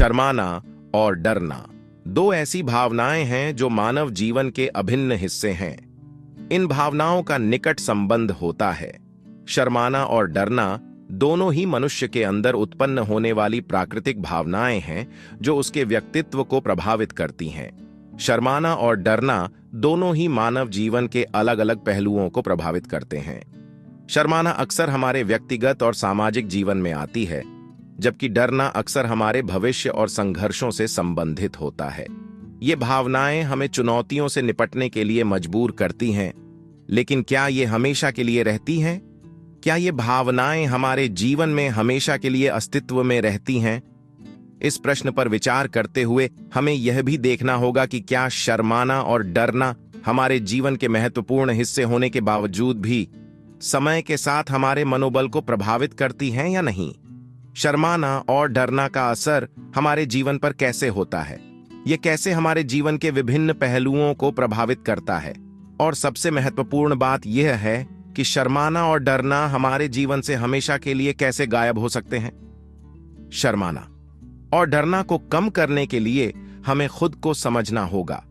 शर्माना और डरना दो ऐसी भावनाएं हैं जो मानव जीवन के अभिन्न हिस्से हैं। इन भावनाओं का निकट संबंध होता है। शर्माना और डरना दोनों ही मनुष्य के अंदर उत्पन्न होने वाली प्राकृतिक भावनाएं हैं जो उसके व्यक्तित्व को प्रभावित करती हैं। शर्माना और डरना दोनों ही मानव जीवन के अलग अलग पहलुओं को प्रभावित करते हैं। शर्माना अक्सर हमारे व्यक्तिगत और सामाजिक जीवन में आती है, जबकि डरना अक्सर हमारे भविष्य और संघर्षों से संबंधित होता है। ये भावनाएं हमें चुनौतियों से निपटने के लिए मजबूर करती हैं, लेकिन क्या ये हमेशा के लिए रहती हैं? क्या ये भावनाएं हमारे जीवन में हमेशा के लिए अस्तित्व में रहती हैं? इस प्रश्न पर विचार करते हुए हमें यह भी देखना होगा कि क्या शर्माना और डरना हमारे जीवन के महत्वपूर्ण हिस्से होने के बावजूद भी समय के साथ हमारे मनोबल को प्रभावित करती हैं या नहीं। शर्माना और डरना का असर हमारे जीवन पर कैसे होता है, ये कैसे हमारे जीवन के विभिन्न पहलुओं को प्रभावित करता है, और सबसे महत्वपूर्ण बात यह है कि शर्माना और डरना हमारे जीवन से हमेशा के लिए कैसे गायब हो सकते हैं। शर्माना और डरना को कम करने के लिए हमें खुद को समझना होगा।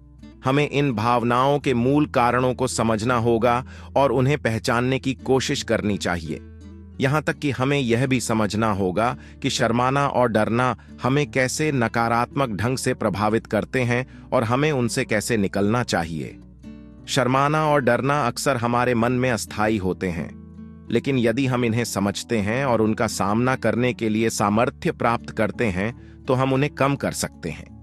हमें इन भावनाओं के मूल कारणों को समझना होगा और उन्हें पहचानने की कोशिश करनी चाहिए। यहां तक कि हमें यह भी समझना होगा कि शर्माना और डरना हमें कैसे नकारात्मक ढंग से प्रभावित करते हैं और हमें उनसे कैसे निकलना चाहिए। शर्माना और डरना अक्सर हमारे मन में अस्थायी होते हैं, लेकिन यदि हम इन्हें समझते हैं और उनका सामना करने के लिए सामर्थ्य प्राप्त करते हैं तो हम उन्हें कम कर सकते हैं।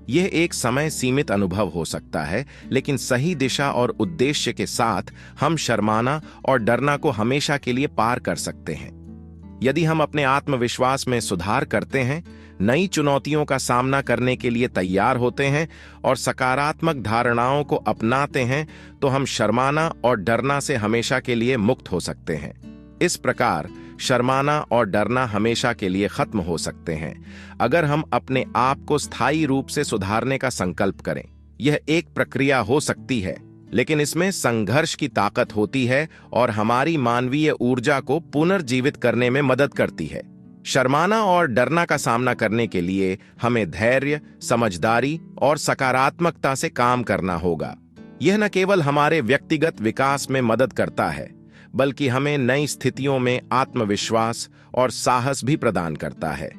यह एक समय सीमित अनुभव हो सकता है, लेकिन सही दिशा और उद्देश्य के साथ हम शर्माना और डरना को हमेशा के लिए पार कर सकते हैं। यदि हम अपने आत्मविश्वास में सुधार करते हैं, नई चुनौतियों का सामना करने के लिए तैयार होते हैं और सकारात्मक धारणाओं को अपनाते हैं, तो हम शर्माना और डरना से हमेशा के लिए मुक्त हो सकते हैं। इस प्रकार शर्माना और डरना हमेशा के लिए खत्म हो सकते हैं अगर हम अपने आप को स्थायी रूप से सुधारने का संकल्प करें। यह एक प्रक्रिया हो सकती है, लेकिन इसमें संघर्ष की ताकत होती है और हमारी मानवीय ऊर्जा को पुनर्जीवित करने में मदद करती है। शर्माना और डरना का सामना करने के लिए हमें धैर्य, समझदारी और सकारात्मकता से काम करना होगा। यह न केवल हमारे व्यक्तिगत विकास में मदद करता है, बल्कि हमें नई स्थितियों में आत्मविश्वास और साहस भी प्रदान करता है।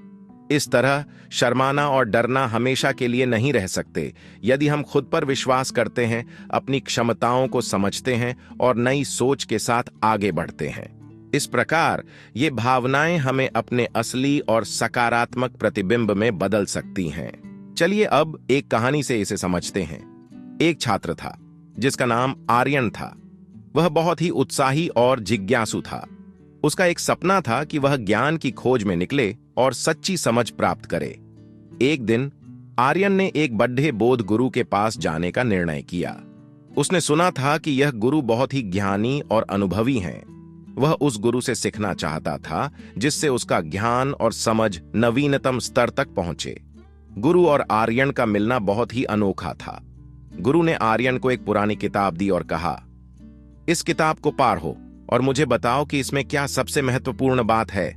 इस तरह शर्माना और डरना हमेशा के लिए नहीं रह सकते यदि हम खुद पर विश्वास करते हैं, अपनी क्षमताओं को समझते हैं और नई सोच के साथ आगे बढ़ते हैं। इस प्रकार ये भावनाएं हमें अपने असली और सकारात्मक प्रतिबिंब में बदल सकती हैं। चलिए अब एक कहानी से इसे समझते हैं। एक छात्र था जिसका नाम आर्यन था। वह बहुत ही उत्साही और जिज्ञासु था। उसका एक सपना था कि वह ज्ञान की खोज में निकले और सच्ची समझ प्राप्त करे। एक दिन आर्यन ने एक बड्ढे बोध गुरु के पास जाने का निर्णय किया। उसने सुना था कि यह गुरु बहुत ही ज्ञानी और अनुभवी हैं। वह उस गुरु से सीखना चाहता था जिससे उसका ज्ञान और समझ नवीनतम स्तर तक पहुंचे। गुरु और आर्यन का मिलना बहुत ही अनोखा था। गुरु ने आर्यन को एक पुरानी किताब दी और कहा, इस किताब को पढ़ो और मुझे बताओ कि इसमें क्या सबसे महत्वपूर्ण बात है।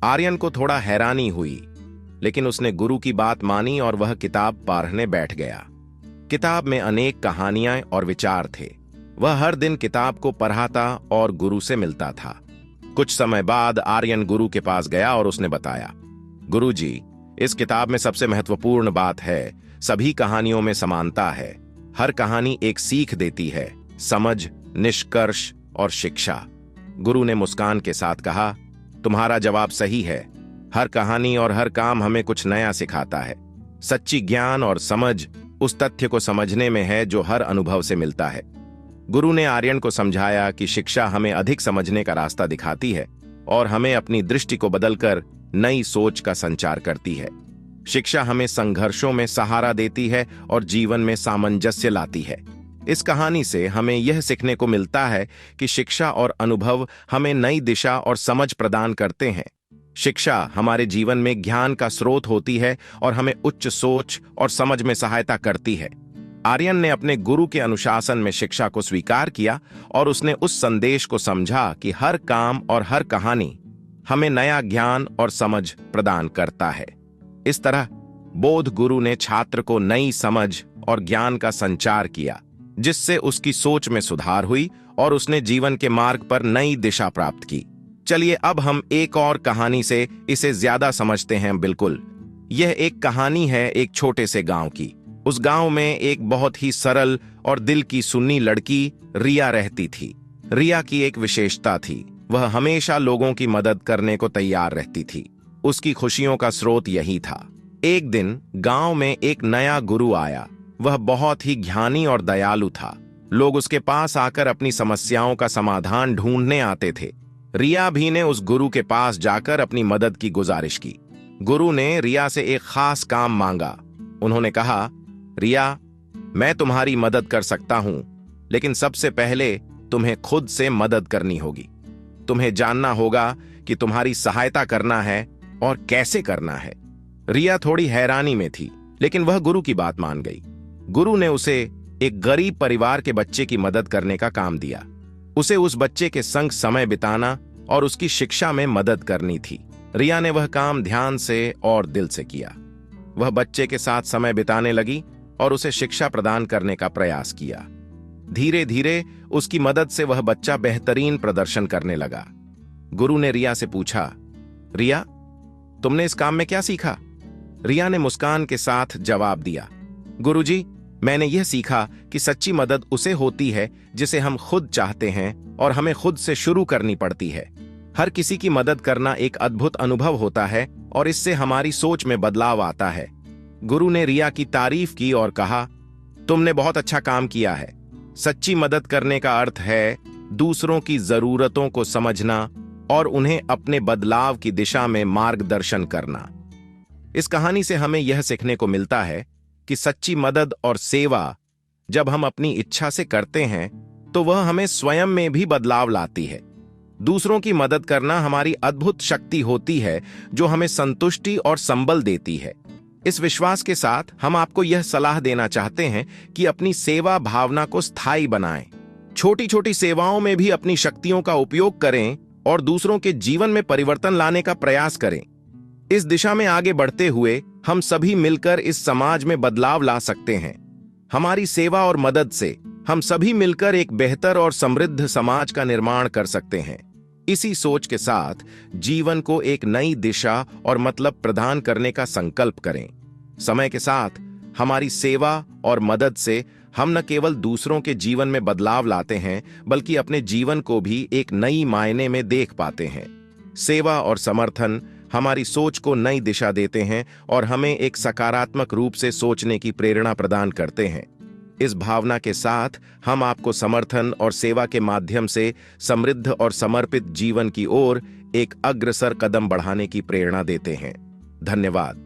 आर्यन को थोड़ा हैरानी हुई, लेकिन उसने गुरु की बात मानी और वह किताब पढ़ने बैठ गया। किताब में अनेक कहानियां और विचार थे। वह हर दिन किताब को पढ़ता और गुरु से मिलता था। कुछ समय बाद आर्यन गुरु के पास गया और उसने बताया, गुरुजी, इस किताब में सबसे महत्वपूर्ण बात है, सभी कहानियों में समानता है। हर कहानी एक सीख देती है, समझ, निष्कर्ष और शिक्षा। गुरु ने मुस्कान के साथ कहा, तुम्हारा जवाब सही है। हर कहानी और हर काम हमें कुछ नया सिखाता है। सच्ची ज्ञान और समझ उस तथ्य को समझने में है जो हर अनुभव से मिलता है। गुरु ने आर्यन को समझाया कि शिक्षा हमें अधिक समझने का रास्ता दिखाती है और हमें अपनी दृष्टि को बदलकर नई सोच का संचार करती है। शिक्षा हमें संघर्षों में सहारा देती है और जीवन में सामंजस्य लाती है। इस कहानी से हमें यह सीखने को मिलता है कि शिक्षा और अनुभव हमें नई दिशा और समझ प्रदान करते हैं। शिक्षा हमारे जीवन में ज्ञान का स्रोत होती है और हमें उच्च सोच और समझ में सहायता करती है। आर्यन ने अपने गुरु के अनुशासन में शिक्षा को स्वीकार किया और उसने उस संदेश को समझा कि हर काम और हर कहानी हमें नया ज्ञान और समझ प्रदान करता है। इस तरह बोध गुरु ने छात्र को नई समझ और ज्ञान का संचार किया, जिससे उसकी सोच में सुधार हुई और उसने जीवन के मार्ग पर नई दिशा प्राप्त की। चलिए अब हम एक और कहानी से इसे ज्यादा समझते हैं। बिल्कुल, यह एक कहानी है एक छोटे से गांव की। उस गांव में एक बहुत ही सरल और दिल की सुन्नी लड़की रिया रहती थी। रिया की एक विशेषता थी, वह हमेशा लोगों की मदद करने को तैयार रहती थी। उसकी खुशियों का स्रोत यही था। एक दिन गांव में एक नया गुरु आया। वह बहुत ही ज्ञानी और दयालु था। लोग उसके पास आकर अपनी समस्याओं का समाधान ढूंढने आते थे। रिया भी ने उस गुरु के पास जाकर अपनी मदद की गुजारिश की। गुरु ने रिया से एक खास काम मांगा। उन्होंने कहा, रिया, मैं तुम्हारी मदद कर सकता हूं, लेकिन सबसे पहले तुम्हें खुद से मदद करनी होगी। तुम्हें जानना होगा कि तुम्हारी सहायता करना है और कैसे करना है। रिया थोड़ी हैरानी में थी, लेकिन वह गुरु की बात मान गई। गुरु ने उसे एक गरीब परिवार के बच्चे की मदद करने का काम दिया। उसे उस बच्चे के संग समय बिताना और उसकी शिक्षा में मदद करनी थी। रिया ने वह काम ध्यान से और दिल से किया। वह बच्चे के साथ समय बिताने लगी और उसे शिक्षा प्रदान करने का प्रयास किया। धीरे धीरे उसकी मदद से वह बच्चा बेहतरीन प्रदर्शन करने लगा। गुरु ने रिया से पूछा, रिया, तुमने इस काम में क्या सीखा? रिया ने मुस्कान के साथ जवाब दिया, गुरुजी, मैंने यह सीखा कि सच्ची मदद उसे होती है जिसे हम खुद चाहते हैं और हमें खुद से शुरू करनी पड़ती है। हर किसी की मदद करना एक अद्भुत अनुभव होता है और इससे हमारी सोच में बदलाव आता है। गुरु ने रिया की तारीफ की और कहा, तुमने बहुत अच्छा काम किया है। सच्ची मदद करने का अर्थ है दूसरों की जरूरतों को समझना और उन्हें अपने बदलाव की दिशा में मार्गदर्शन करना। इस कहानी से हमें यह सीखने को मिलता है कि सच्ची मदद और सेवा जब हम अपनी इच्छा से करते हैं तो वह हमें स्वयं में भी बदलाव लाती है। दूसरों की मदद करना हमारी अद्भुत शक्ति होती है जो हमें संतुष्टि और संबल देती है। इस विश्वास के साथ हम आपको यह सलाह देना चाहते हैं कि अपनी सेवा भावना को स्थायी बनाएं। छोटी छोटी सेवाओं में भी अपनी शक्तियों का उपयोग करें और दूसरों के जीवन में परिवर्तन लाने का प्रयास करें। इस दिशा में आगे बढ़ते हुए हम सभी मिलकर इस समाज में बदलाव ला सकते हैं। हमारी सेवा और मदद से हम सभी मिलकर एक बेहतर और समृद्ध समाज का निर्माण कर सकते हैं। इसी सोच के साथ जीवन को एक नई दिशा और मतलब प्रदान करने का संकल्प करें। समय के साथ हमारी सेवा और मदद से हम न केवल दूसरों के जीवन में बदलाव लाते हैं, बल्कि अपने जीवन को भी एक नई मायने में देख पाते हैं। सेवा और समर्थन हमारी सोच को नई दिशा देते हैं और हमें एक सकारात्मक रूप से सोचने की प्रेरणा प्रदान करते हैं। इस भावना के साथ हम आपको समर्थन और सेवा के माध्यम से समृद्ध और समर्पित जीवन की ओर एक अग्रसर कदम बढ़ाने की प्रेरणा देते हैं। धन्यवाद।